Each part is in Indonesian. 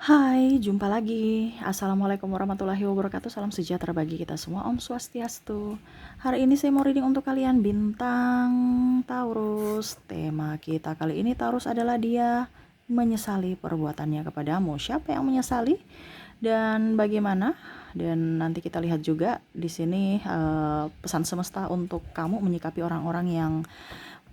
Hai, jumpa lagi. Assalamualaikum warahmatullahi wabarakatuh. Salam sejahtera bagi kita semua. Om Swastiastu. Hari ini saya mau reading untuk kalian bintang Taurus. Tema kita kali ini Taurus adalah dia menyesali perbuatannya kepadamu. Siapa yang menyesali dan bagaimana? Dan nanti kita lihat juga di sini pesan semesta untuk kamu menyikapi orang-orang yang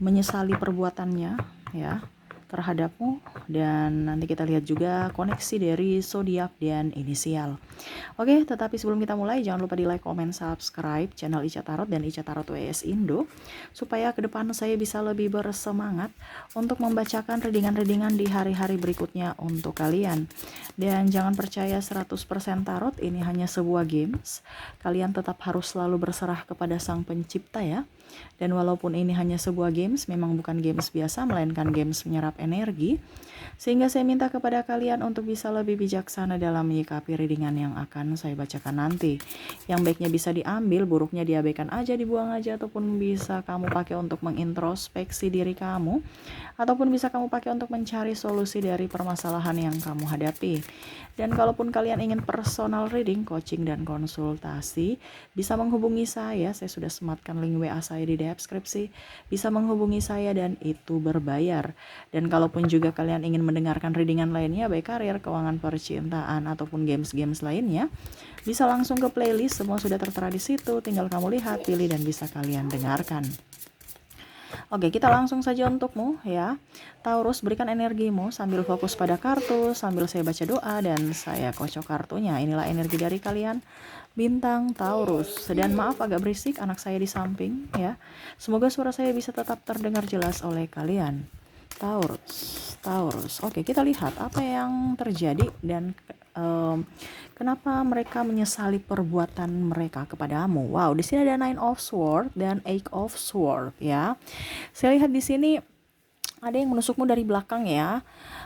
menyesali perbuatannya, ya, terhadapmu. Dan nanti kita lihat juga koneksi dari zodiak dan inisial. Oke, tetapi sebelum kita mulai jangan lupa di like, comment, subscribe channel Ica Tarot dan Ica Tarot WS Indo supaya ke depan saya bisa lebih bersemangat untuk membacakan readingan-readingan di hari-hari berikutnya untuk kalian. Dan jangan percaya 100% tarot ini hanya sebuah games. Kalian tetap harus selalu berserah kepada Sang Pencipta ya. Dan walaupun ini hanya sebuah games, memang bukan games biasa, melainkan games menyerap energi. Sehingga saya minta kepada kalian untuk bisa lebih bijaksana dalam menyikapi readingan yang akan saya bacakan nanti. Yang baiknya bisa diambil, buruknya diabaikan aja, dibuang aja, ataupun bisa kamu pakai untuk mengintrospeksi diri kamu, ataupun bisa kamu pakai untuk mencari solusi dari permasalahan yang kamu hadapi. Dan kalaupun kalian ingin personal reading, coaching, dan konsultasi, bisa menghubungi saya sudah sematkan link WA saya di deskripsi. Bisa menghubungi saya dan itu berbayar. Dan kalaupun juga kalian ingin mendengarkan readingan lainnya, baik karir, keuangan, percintaan, ataupun games-games lainnya, bisa langsung ke playlist, semua sudah tertera di situ. Tinggal kamu lihat, pilih, dan bisa kalian dengarkan. Oke, kita langsung saja untukmu ya. Taurus, berikan energimu sambil fokus pada kartu, sambil saya baca doa dan saya kocok kartunya. Inilah energi dari kalian, bintang Taurus. Dan maaf agak berisik, anak saya di samping ya. Semoga suara saya bisa tetap terdengar jelas oleh kalian. Taurus. Oke, kita lihat apa yang terjadi dan kenapa mereka menyesali perbuatan mereka kepadamu. Wow, di sini ada Nine of Swords dan Eight of Swords ya. Saya lihat di sini ada yang menusukmu dari belakang ya,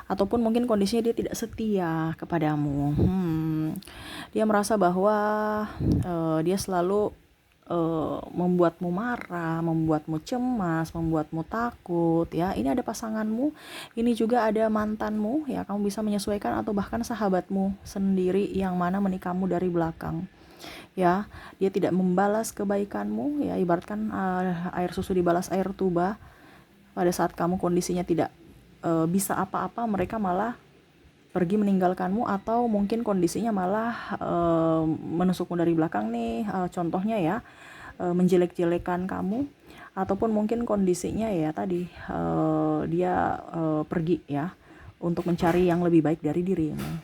ataupun mungkin kondisinya dia tidak setia kepadamu. Dia merasa bahwa dia selalu membuatmu marah, membuatmu cemas, membuatmu takut ya. Ini ada pasanganmu, ini juga ada mantanmu ya. Kamu bisa menyesuaikan atau bahkan sahabatmu sendiri yang mana menikahmu dari belakang ya. Dia tidak membalas kebaikanmu ya, ibaratkan air susu dibalas air tuba. Pada saat kamu kondisinya tidak bisa apa-apa, mereka malah pergi meninggalkanmu, atau mungkin kondisinya malah menusukmu dari belakang nih, contohnya ya, menjelek-jelekan kamu, ataupun mungkin kondisinya ya tadi dia pergi ya untuk mencari yang lebih baik dari dirimu,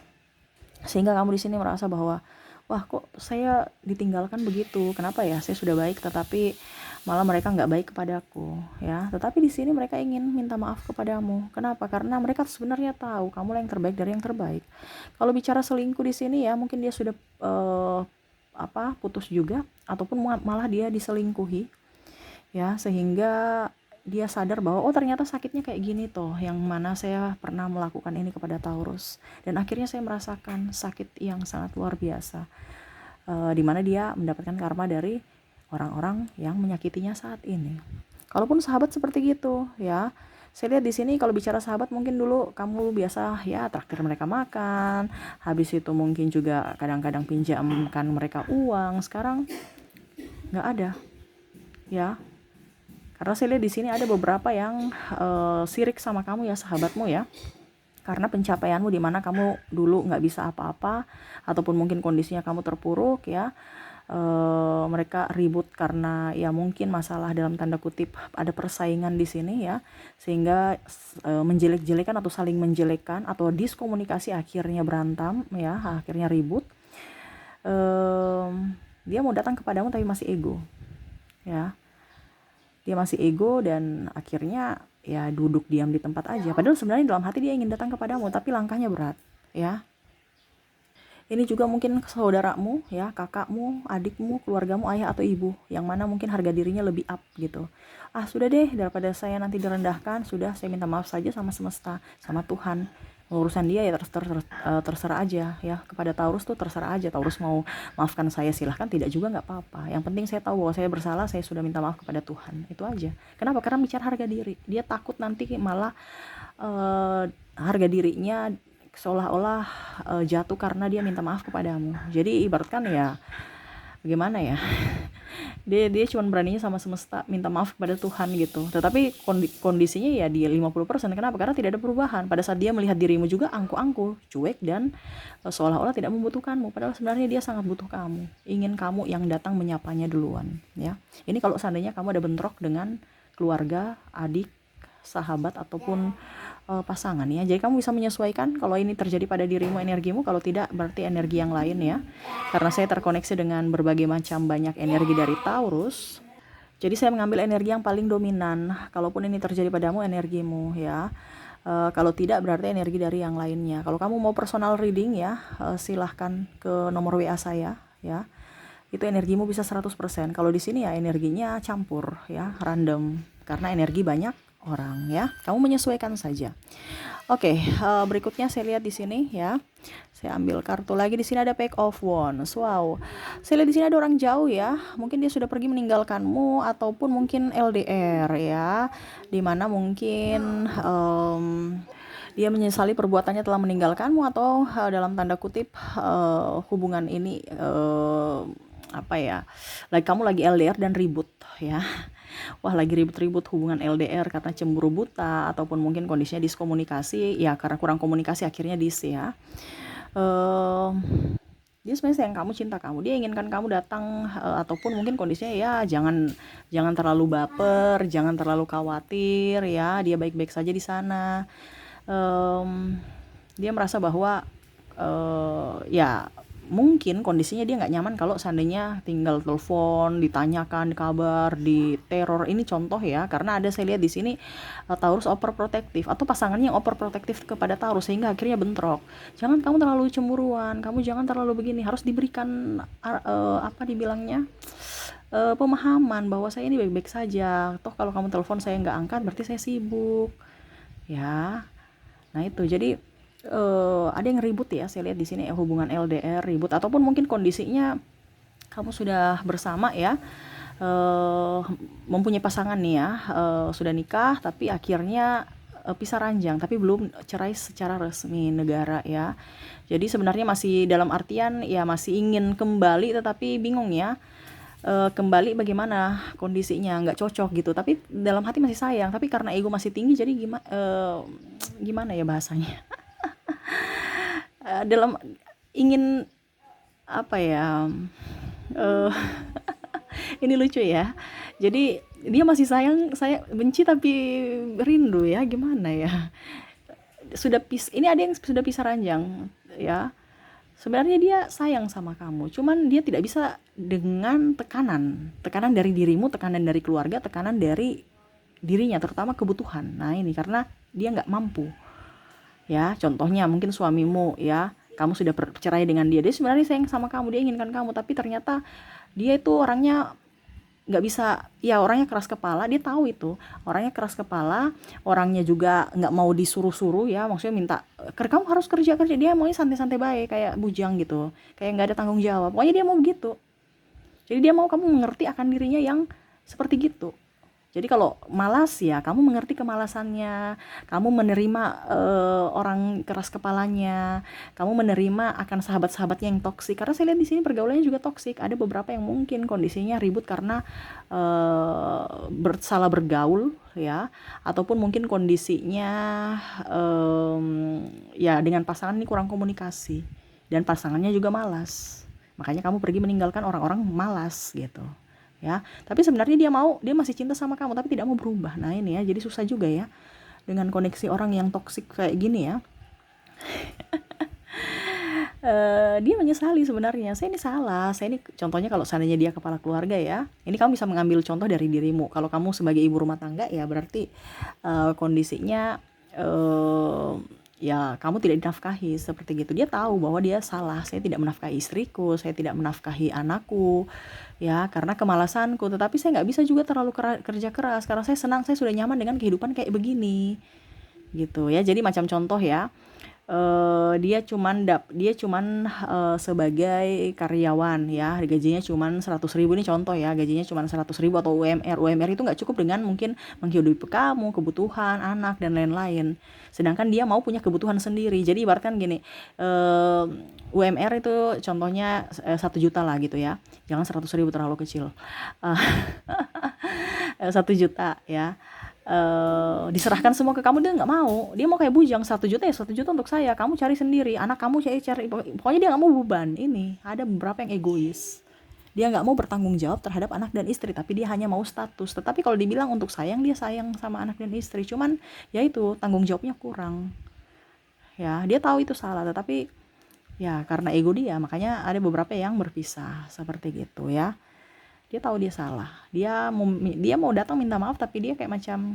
sehingga kamu di sini merasa bahwa wah, kok saya ditinggalkan begitu, kenapa ya, saya sudah baik tetapi malah mereka nggak baik kepadaku ya. Tetapi di sini mereka ingin minta maaf kepadamu. Kenapa? Karena mereka sebenarnya tahu kamu yang terbaik dari yang terbaik. Kalau bicara selingkuh di sini ya, mungkin dia sudah putus juga, ataupun malah dia diselingkuhi ya, sehingga dia sadar bahwa oh ternyata sakitnya kayak gini toh, yang mana saya pernah melakukan ini kepada Taurus, dan akhirnya saya merasakan sakit yang sangat luar biasa, dimana dia mendapatkan karma dari orang-orang yang menyakitinya saat ini. Kalaupun sahabat seperti gitu ya, saya lihat di sini kalau bicara sahabat, mungkin dulu kamu biasa ya traktir mereka makan, habis itu mungkin juga kadang-kadang pinjamkan mereka uang. Sekarang nggak ada ya, karena saya lihat di sini ada beberapa yang sirik sama kamu ya, sahabatmu ya, karena pencapaianmu di mana kamu dulu nggak bisa apa-apa, ataupun mungkin kondisinya kamu terpuruk ya. Mereka ribut karena ya mungkin masalah dalam tanda kutip, ada persaingan di sini ya, sehingga menjelek-jelekan atau saling menjelekkan atau diskomunikasi, akhirnya berantem ya, akhirnya ribut. Dia mau datang kepadamu tapi masih ego ya. Dia masih ego dan akhirnya ya duduk diam di tempat aja. Padahal sebenarnya dalam hati dia ingin datang kepadamu, tapi langkahnya berat ya. Ini juga mungkin saudaramu ya, kakakmu, adikmu, keluargamu, ayah atau ibu, yang mana mungkin harga dirinya lebih up gitu. Ah sudah deh, daripada saya nanti direndahkan, sudah saya minta maaf saja sama semesta, sama Tuhan. Urusan dia ya terserah aja ya. Kepada Taurus tuh terserah aja, Taurus mau maafkan saya silahkan, tidak juga nggak apa-apa. Yang penting saya tahu bahwa saya bersalah, saya sudah minta maaf kepada Tuhan, itu aja. Kenapa? Karena bicara harga diri, dia takut nanti malah harga dirinya seolah-olah jatuh karena dia minta maaf kepadamu. Jadi ibaratkan ya, bagaimana ya, dia cuma beraninya sama semesta minta maaf kepada Tuhan gitu. Tetapi kondisinya ya dia 50%. Kenapa? Karena tidak ada perubahan. Pada saat dia melihat dirimu juga angku-angku, cuek, dan seolah-olah tidak membutuhkanmu, padahal sebenarnya dia sangat butuh kamu, ingin kamu yang datang menyapanya duluan, ya. Ini kalau seandainya kamu ada bentrok dengan keluarga, adik, sahabat, ataupun pasangan, ya. Jadi kamu bisa menyesuaikan kalau ini terjadi pada dirimu, energimu. Kalau tidak, berarti energi yang lain, ya. Karena saya terkoneksi dengan berbagai macam banyak energi dari Taurus, jadi saya mengambil energi yang paling dominan. Kalaupun ini terjadi padamu, energimu, ya. Kalau tidak, berarti energi dari yang lainnya. Kalau kamu mau personal reading, ya, silahkan ke nomor WA saya, ya. Itu energimu bisa 100%. Kalau di sini ya energinya campur, ya, random, karena energi banyak orang, ya. Kamu menyesuaikan saja. Oke, berikutnya saya lihat di sini, ya. Saya ambil kartu lagi. Di sini ada Page of Wands. Wow. Saya lihat di sini ada orang jauh, ya. Mungkin dia sudah pergi meninggalkanmu, ataupun mungkin LDR, ya. Dimana mungkin dia menyesali perbuatannya telah meninggalkanmu, atau dalam tanda kutip hubungan ini apa ya? Kamu lagi LDR dan ribut, ya. Wah, lagi ribut-ribut hubungan LDR karena cemburu buta, ataupun mungkin kondisinya diskomunikasi, ya karena kurang komunikasi akhirnya ya. Dia sebenarnya sayang kamu, cinta kamu, dia inginkan kamu datang, ataupun mungkin kondisinya ya jangan terlalu baper, jangan terlalu khawatir, ya, dia baik-baik saja di sana. Dia merasa bahwa ya mungkin kondisinya dia nggak nyaman kalau seandainya tinggal telepon, ditanyakan kabar, diteror. Ini contoh, ya, karena ada saya lihat di sini Taurus overprotective, atau pasangannya yang overprotective kepada Taurus, sehingga akhirnya bentrok. Jangan kamu terlalu cemburuan, kamu jangan terlalu begini, harus diberikan apa dibilangnya, pemahaman bahwa saya ini baik-baik saja. Toh kalau kamu telepon saya nggak angkat, berarti saya sibuk, ya. Nah itu, jadi ada yang ribut, ya, saya lihat di sini, hubungan LDR ribut, ataupun mungkin kondisinya kamu sudah bersama, ya, mempunyai pasangan nih, ya, sudah nikah tapi akhirnya pisah ranjang, tapi belum cerai secara resmi negara, ya. Jadi sebenarnya masih dalam artian ya masih ingin kembali, tetapi bingung, ya. Kembali bagaimana kondisinya, nggak cocok gitu, tapi dalam hati masih sayang, tapi karena ego masih tinggi, jadi gimana ya bahasanya, dalam ingin apa ya, ini lucu, ya. Jadi dia masih sayang, saya benci tapi rindu, ya, gimana ya. Ini ada yang sudah pisah ranjang, ya. Sebenarnya dia sayang sama kamu, cuman dia tidak bisa dengan tekanan dari dirimu, tekanan dari keluarga, tekanan dari dirinya, terutama kebutuhan. Nah ini karena dia nggak mampu, ya. Contohnya mungkin suamimu, ya, kamu sudah bercerai dengan dia sebenarnya sayang sama kamu, dia inginkan kamu, tapi ternyata dia itu orangnya nggak bisa, ya, orangnya keras kepala. Dia tahu itu orangnya keras kepala, orangnya juga nggak mau disuruh-suruh, ya, maksudnya minta kamu harus kerja, dia maunya santai-santai baik, kayak bujang gitu, kayak nggak ada tanggung jawab, pokoknya dia mau begitu. Jadi dia mau kamu mengerti akan dirinya yang seperti gitu. Jadi kalau malas, ya, kamu mengerti kemalasannya, kamu menerima orang keras kepalanya, kamu menerima akan sahabat-sahabatnya yang toksik. Karena saya lihat di sini pergaulannya juga toksik. Ada beberapa yang mungkin kondisinya ribut karena salah bergaul, ya, ataupun mungkin kondisinya ya dengan pasangan ini kurang komunikasi, dan pasangannya juga malas. Makanya kamu pergi meninggalkan orang-orang malas gitu, ya. Tapi sebenarnya dia masih cinta sama kamu, tapi tidak mau berubah. Nah ini, ya, jadi susah juga, ya, dengan koneksi orang yang toksik kayak gini, ya. Dia menyesali sebenarnya, saya ini salah, saya ini contohnya kalau seandainya dia kepala keluarga, ya, ini kamu bisa mengambil contoh dari dirimu. Kalau kamu sebagai ibu rumah tangga, ya, berarti kondisinya ya kamu tidak dinafkahi seperti gitu. Dia tahu bahwa dia salah, saya tidak menafkahi istriku, saya tidak menafkahi anakku, ya, karena kemalasanku. Tetapi saya nggak bisa juga terlalu kerja keras, karena saya senang, saya sudah nyaman dengan kehidupan kayak begini gitu, ya. Jadi macam contoh, ya, sebagai karyawan ya, gajinya cuman 100.000, ini contoh ya, gajinya cuman 100.000 atau UMR itu nggak cukup dengan mungkin menghidupi kamu, kebutuhan anak dan lain-lain. Sedangkan dia mau punya kebutuhan sendiri. Jadi ibaratkan gini, UMR itu contohnya 1 juta lah gitu ya, jangan 100.000 terlalu kecil. 1 juta ya, diserahkan semua ke kamu, dia nggak mau, dia mau kayak bujang, 1 juta ya 1 juta untuk saya, kamu cari sendiri, anak kamu cari, pokoknya dia nggak mau beban. Ini ada beberapa yang egois, dia nggak mau bertanggung jawab terhadap anak dan istri, tapi dia hanya mau status. Tetapi kalau dibilang untuk sayang, dia sayang sama anak dan istri, cuman ya itu tanggung jawabnya kurang ya, dia tahu itu salah, tetapi ya karena ego dia, makanya ada beberapa yang berpisah seperti gitu ya. Dia tahu dia salah, dia mau datang minta maaf, tapi dia kayak macam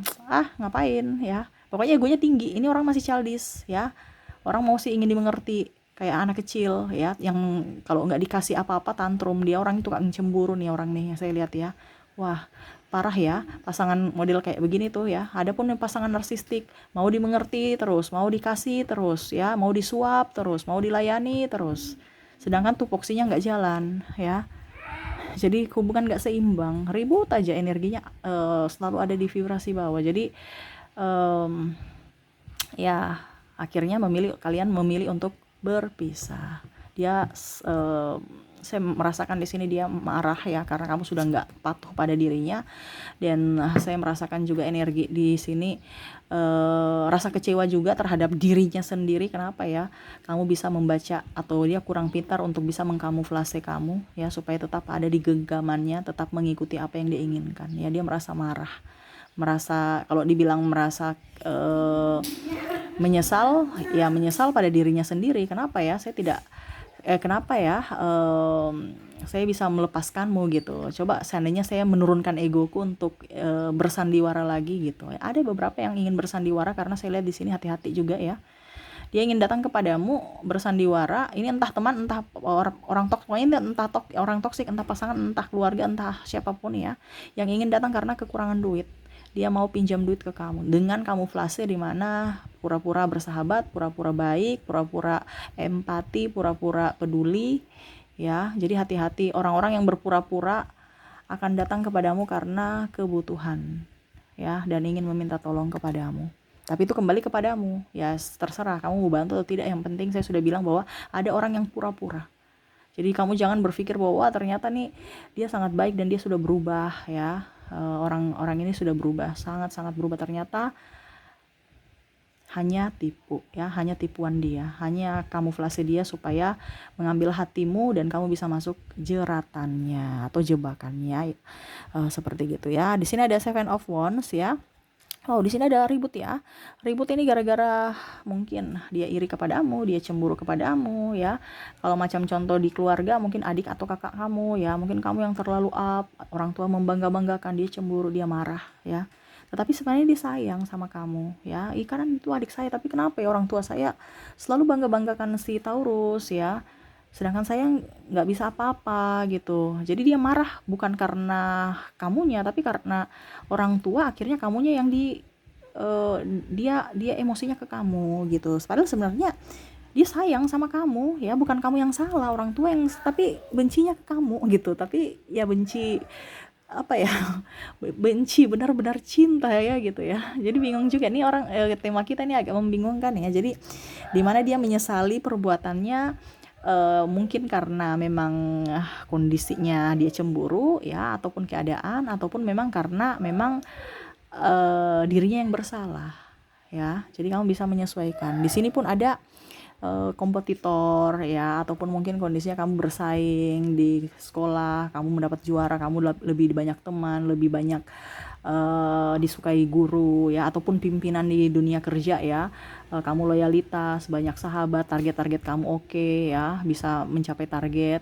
ngapain ya, pokoknya egonya tinggi. Ini orang masih childish ya, orang mau sih ingin dimengerti kayak anak kecil ya, yang kalau nggak dikasih apa-apa tantrum. Dia orang itu kan cemburu nih, orang nih yang saya lihat ya. Wah, parah ya pasangan model kayak begini tuh ya. Adapun yang pasangan narsistik, mau dimengerti terus, mau dikasih terus ya, mau disuap terus, mau dilayani terus, sedangkan tupoksinya nggak jalan ya. Jadi hubungan gak seimbang, ribut aja, energinya selalu ada di vibrasi bawah. Jadi ya akhirnya kalian memilih untuk berpisah. Dia saya merasakan di sini dia marah ya, karena kamu sudah nggak patuh pada dirinya. Dan saya merasakan juga energi di sini, rasa kecewa juga terhadap dirinya sendiri. Kenapa ya kamu bisa membaca, atau dia kurang pintar untuk bisa mengkamuflase kamu ya, supaya tetap ada di genggamannya, tetap mengikuti apa yang dia inginkan ya. Dia merasa marah, kalau dibilang merasa menyesal ya, menyesal pada dirinya sendiri. Kenapa ya saya bisa melepaskanmu gitu. Coba seandainya saya menurunkan egoku untuk bersandiwara lagi gitu. Ada beberapa yang ingin bersandiwara, karena saya lihat di sini hati-hati juga ya. Dia ingin datang kepadamu bersandiwara. Ini entah teman, entah orang toksik, pokoknya entah orang toksik, entah pasangan, entah keluarga, entah siapapun ya, yang ingin datang karena kekurangan duit. Dia mau pinjam duit ke kamu dengan kamuflase, di mana pura-pura bersahabat, pura-pura baik, pura-pura empati, pura-pura peduli ya. Jadi hati-hati, orang-orang yang berpura-pura akan datang kepadamu karena kebutuhan ya, dan ingin meminta tolong kepadamu. Tapi itu kembali kepadamu ya, terserah kamu mau bantu atau tidak. Yang penting saya sudah bilang bahwa ada orang yang pura-pura. Jadi kamu jangan berpikir bahwa ternyata nih dia sangat baik dan dia sudah berubah ya. Orang ini sudah berubah, sangat-sangat berubah. Ternyata hanya tipu ya, hanya tipuan dia, hanya kamuflase dia supaya mengambil hatimu dan kamu bisa masuk jeratannya atau jebakannya, seperti gitu ya. Di sini ada Seven of Wands ya. Oh, di sini ada ribut ya. Ribut ini gara-gara mungkin dia iri kepadamu, dia cemburu kepadamu ya. Kalau macam contoh di keluarga, mungkin adik atau kakak kamu ya, mungkin kamu yang terlalu up, orang tua membangga-banggakan, dia cemburu, dia marah ya. Tetapi sebenarnya dia sayang sama kamu ya. Kan itu adik saya, tapi kenapa ya orang tua saya selalu bangga-banggakan si Taurus ya, sedangkan saya nggak bisa apa-apa gitu. Jadi dia marah bukan karena kamunya, tapi karena orang tua. Akhirnya kamunya yang dia emosinya ke kamu gitu. Padahal sebenarnya dia sayang sama kamu ya, bukan kamu yang salah, orang tua yang tapi bencinya ke kamu gitu. Tapi ya benci apa ya, benci benar-benar cinta ya gitu ya. Jadi bingung juga nih orang, tema kita ini agak membingungkan ya. Jadi dimana dia menyesali perbuatannya, mungkin karena memang kondisinya dia cemburu ya, ataupun keadaan, ataupun memang karena memang dirinya yang bersalah ya. Jadi kamu bisa menyesuaikan. Di sini pun ada kompetitor ya, ataupun mungkin kondisinya kamu bersaing di sekolah, kamu mendapat juara, kamu lebih banyak teman, lebih banyak disukai guru ya, ataupun pimpinan di dunia kerja ya. Kamu loyalitas, banyak sahabat, target-target kamu oke ya, bisa mencapai target.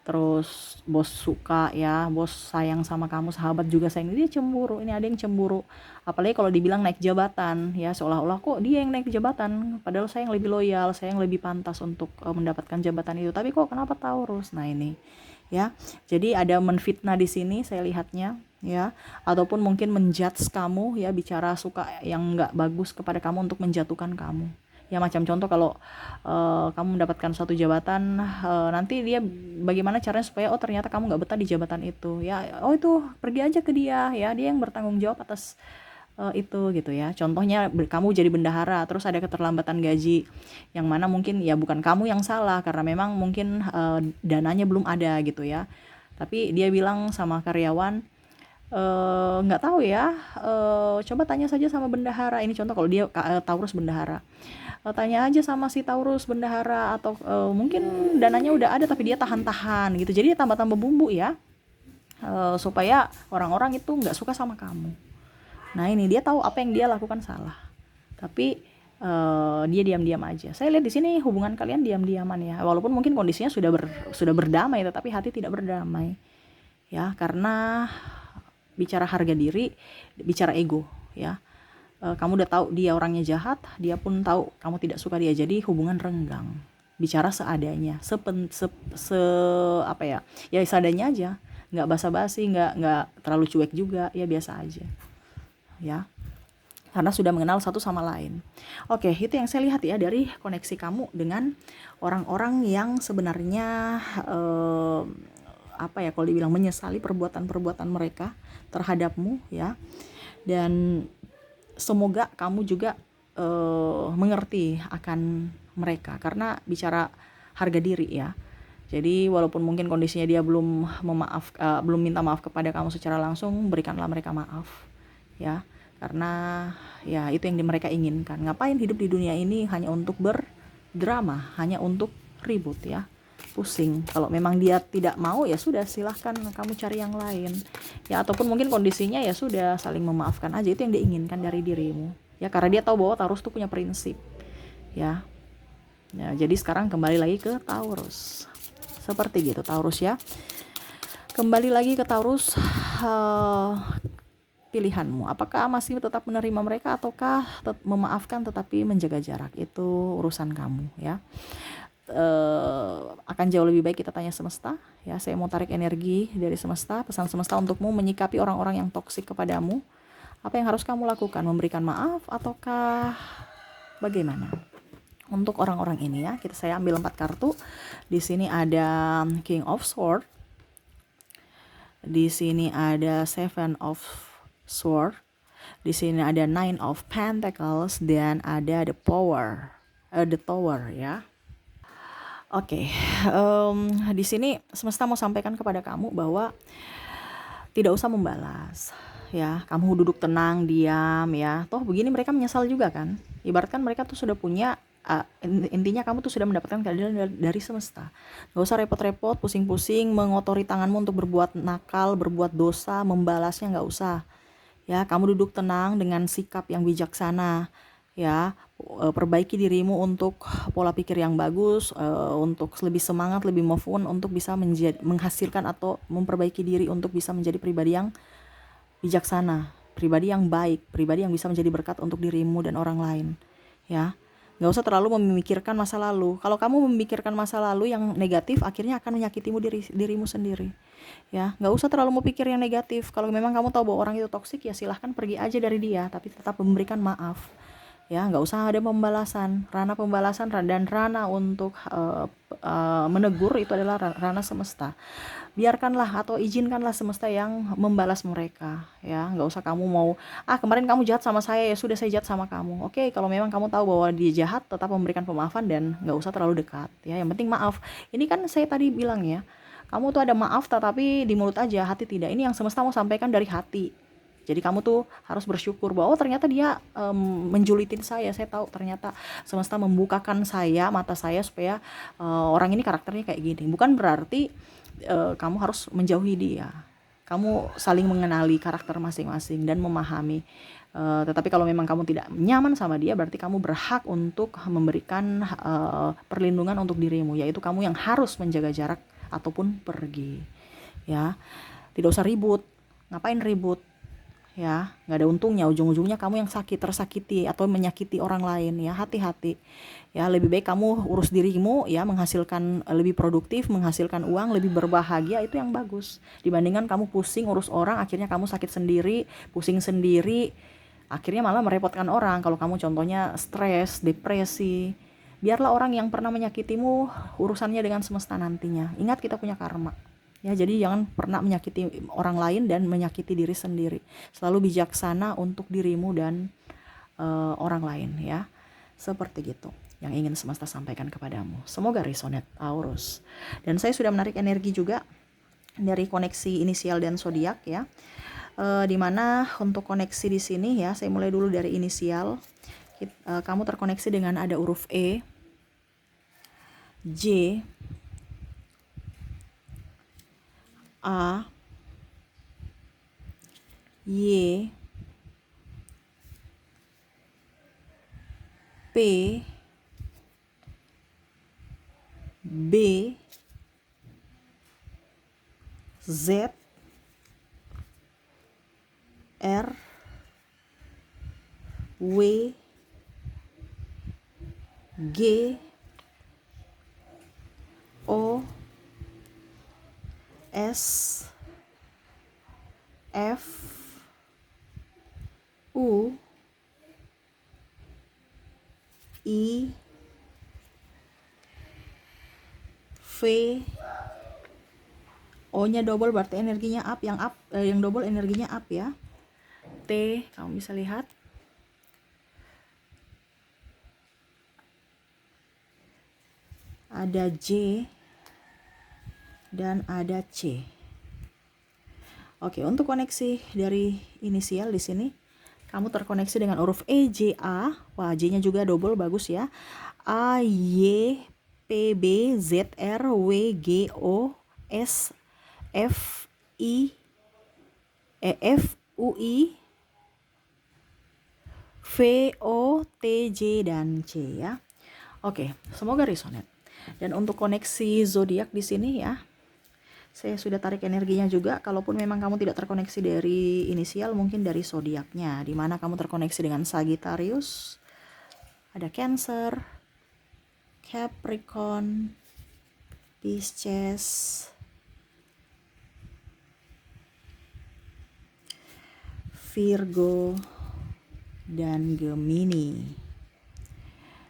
Terus bos suka ya, bos sayang sama kamu, sahabat juga sayang. Dia cemburu, ini ada yang cemburu. Apalagi kalau dibilang naik jabatan ya, seolah-olah kok dia yang naik jabatan, padahal saya yang lebih loyal, saya yang lebih pantas untuk mendapatkan jabatan itu. Tapi kok kenapa Taurus? Nah ini ya, jadi ada menfitnah di sini saya lihatnya ya, ataupun mungkin menjudge kamu ya, bicara suka yang nggak bagus kepada kamu untuk menjatuhkan kamu Ya macam contoh kalau kamu mendapatkan suatu jabatan, nanti dia bagaimana caranya supaya oh ternyata kamu nggak betah di jabatan itu ya, oh itu pergi aja ke dia ya, dia yang bertanggung jawab atas itu gitu ya. Contohnya kamu jadi bendahara terus ada keterlambatan gaji, yang mana mungkin ya bukan kamu yang salah karena memang mungkin dananya belum ada gitu ya, tapi dia bilang sama karyawan, nggak tahu ya, coba tanya saja sama bendahara. Ini contoh kalau dia Taurus bendahara. Tanya aja sama si Taurus bendahara, atau mungkin dananya udah ada tapi dia tahan-tahan gitu. Jadi dia tambah-tambah bumbu ya, supaya orang-orang itu nggak suka sama kamu. Nah ini dia tahu apa yang dia lakukan salah, tapi dia diam-diam aja. Saya lihat di sini hubungan kalian diam-diaman ya, walaupun mungkin kondisinya sudah berdamai, tetapi hati tidak berdamai ya, karena bicara harga diri, bicara ego ya. Kamu udah tahu dia orangnya jahat, dia pun tahu kamu tidak suka dia, jadi hubungan renggang. Bicara seadanya, apa ya, ya seadanya aja, nggak basa-basi, nggak terlalu cuek juga, ya biasa aja ya, karena sudah mengenal satu sama lain. Oke, itu yang saya lihat ya dari koneksi kamu dengan orang-orang yang sebenarnya apa ya, kalau dibilang menyesali perbuatan-perbuatan mereka terhadapmu ya. Dan semoga kamu juga mengerti akan mereka, karena bicara harga diri ya. Jadi walaupun mungkin kondisinya dia belum minta maaf kepada kamu secara langsung, berikanlah mereka maaf ya, karena ya itu yang mereka inginkan. Ngapain hidup di dunia ini hanya untuk berdrama, hanya untuk ribut ya, pusing. Kalau memang dia tidak mau ya sudah, silahkan kamu cari yang lain ya, ataupun mungkin kondisinya ya sudah, saling memaafkan aja. Itu yang diinginkan dari dirimu ya, karena dia tahu bahwa Taurus tuh punya prinsip ya. Jadi sekarang kembali lagi ke Taurus, seperti gitu Taurus ya. Kembali lagi ke Taurus, pilihanmu, apakah masih tetap menerima mereka ataukah memaafkan tetapi menjaga jarak, itu urusan kamu ya. Akan jauh lebih baik kita tanya semesta ya. Saya mau tarik energi dari semesta, pesan semesta untukmu menyikapi orang-orang yang toksik kepadamu. Apa yang harus kamu lakukan? Memberikan maaf ataukah bagaimana? Untuk orang-orang ini ya, saya ambil 4 kartu. Di sini ada King of Swords, di sini ada Seven of Swords, di sini ada Nine of Pentacles, dan ada the Tower ya. Oke, di sini semesta mau sampaikan kepada kamu bahwa tidak usah membalas ya. Kamu duduk tenang, diam ya. Toh begini mereka menyesal juga kan. Ibaratkan mereka tuh sudah punya, intinya kamu tuh sudah mendapatkan keadilan dari semesta. Gak usah repot-repot, pusing-pusing mengotori tanganmu untuk berbuat nakal, berbuat dosa, membalasnya gak usah ya. Kamu duduk tenang dengan sikap yang bijaksana ya. Perbaiki dirimu untuk pola pikir yang bagus, untuk lebih semangat, lebih move on, untuk bisa menghasilkan atau memperbaiki diri untuk bisa menjadi pribadi yang bijaksana, pribadi yang baik, pribadi yang bisa menjadi berkat untuk dirimu dan orang lain ya. Gak usah terlalu memikirkan masa lalu. Kalau kamu memikirkan masa lalu yang negatif, akhirnya akan menyakitimu dirimu sendiri ya. Gak usah terlalu memikir yang negatif. Kalau memang kamu tahu bahwa orang itu toksik, ya silahkan pergi aja dari dia, tapi tetap memberikan maaf ya. Nggak usah ada pembalasan. Ranah pembalasan dan ranah untuk menegur itu adalah ranah semesta. Biarkanlah atau izinkanlah semesta yang membalas mereka ya. Nggak usah kamu mau, kemarin kamu jahat sama saya, ya sudah saya jahat sama kamu. Oke, kalau memang kamu tahu bahwa dia jahat, tetap memberikan pemaafan dan nggak usah terlalu dekat ya. Yang penting maaf. Ini kan saya tadi bilang ya, kamu tuh ada maaf tetapi di mulut aja, hati tidak. Ini yang semesta mau sampaikan dari hati. Jadi kamu tuh harus bersyukur bahwa ternyata dia menjulitin saya. Saya tahu ternyata semesta membukakan mata saya supaya orang ini karakternya kayak gini. Bukan berarti kamu harus menjauhi dia. Kamu saling mengenali karakter masing-masing dan memahami. Tetapi kalau memang kamu tidak nyaman sama dia, berarti kamu berhak untuk memberikan perlindungan untuk dirimu, yaitu kamu yang harus menjaga jarak ataupun pergi ya. Tidak usah ribut. Ngapain ribut ya, nggak ada untungnya. Ujung-ujungnya kamu yang tersakiti atau menyakiti orang lain ya. Hati-hati ya, lebih baik kamu urus dirimu ya, menghasilkan lebih produktif, menghasilkan uang, lebih berbahagia, itu yang bagus dibandingkan kamu pusing urus orang, akhirnya kamu sakit sendiri, pusing sendiri, Akhirnya malah merepotkan orang. Kalau kamu contohnya stres, depresi, biarlah orang yang pernah menyakitimu urusannya dengan semesta nantinya. Ingat kita punya karma. Ya, jadi jangan pernah menyakiti orang lain dan menyakiti diri sendiri. Selalu bijaksana untuk dirimu dan orang lain ya. Seperti gitu yang ingin semesta sampaikan kepadamu. Semoga resonate Taurus. Dan saya sudah menarik energi juga dari koneksi inisial dan zodiak ya. Dimana untuk koneksi di sini ya, saya mulai dulu dari inisial. Kamu terkoneksi dengan ada huruf E, J, A, Y, P, B, Z, R, W, G, O, S, F, U, I, V, O-nya double berarti energinya up, yang double energinya up ya. T, kamu bisa lihat. Ada J dan ada C. Oke, untuk koneksi dari inisial di sini, kamu terkoneksi dengan huruf E, J, A. Wah, J-nya juga double, bagus ya. A, Y, P, B, Z, R, W, G, O, S, F, I, F, U, I, V, O, T, J, dan C ya. Oke, semoga resonate. Dan untuk koneksi zodiak di sini ya, saya sudah tarik energinya juga. Kalaupun memang kamu tidak terkoneksi dari inisial, mungkin dari zodiaknya, di mana kamu terkoneksi dengan Sagittarius, ada Cancer, Capricorn, Pisces, Virgo, dan Gemini.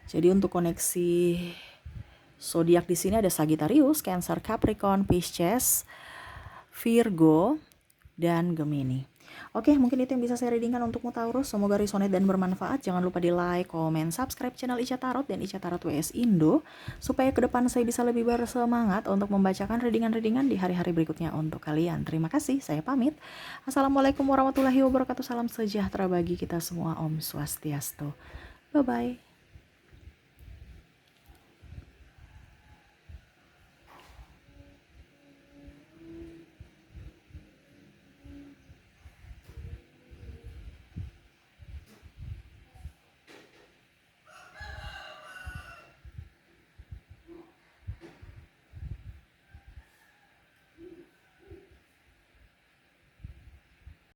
Jadi untuk koneksi zodiak di sini ada Sagittarius, Cancer, Capricorn, Pisces, Virgo, dan Gemini. Oke, mungkin itu yang bisa saya readingkan untukmu Taurus. Semoga resonate dan bermanfaat. Jangan lupa di like, komen, subscribe channel Ica Tarot dan Ica Tarot WS Indo, supaya ke depan saya bisa lebih bersemangat untuk membacakan readingan-readingan di hari-hari berikutnya untuk kalian. Terima kasih, saya pamit. Assalamualaikum warahmatullahi wabarakatuh. Salam sejahtera bagi kita semua. Om Swastiastu. Bye-bye.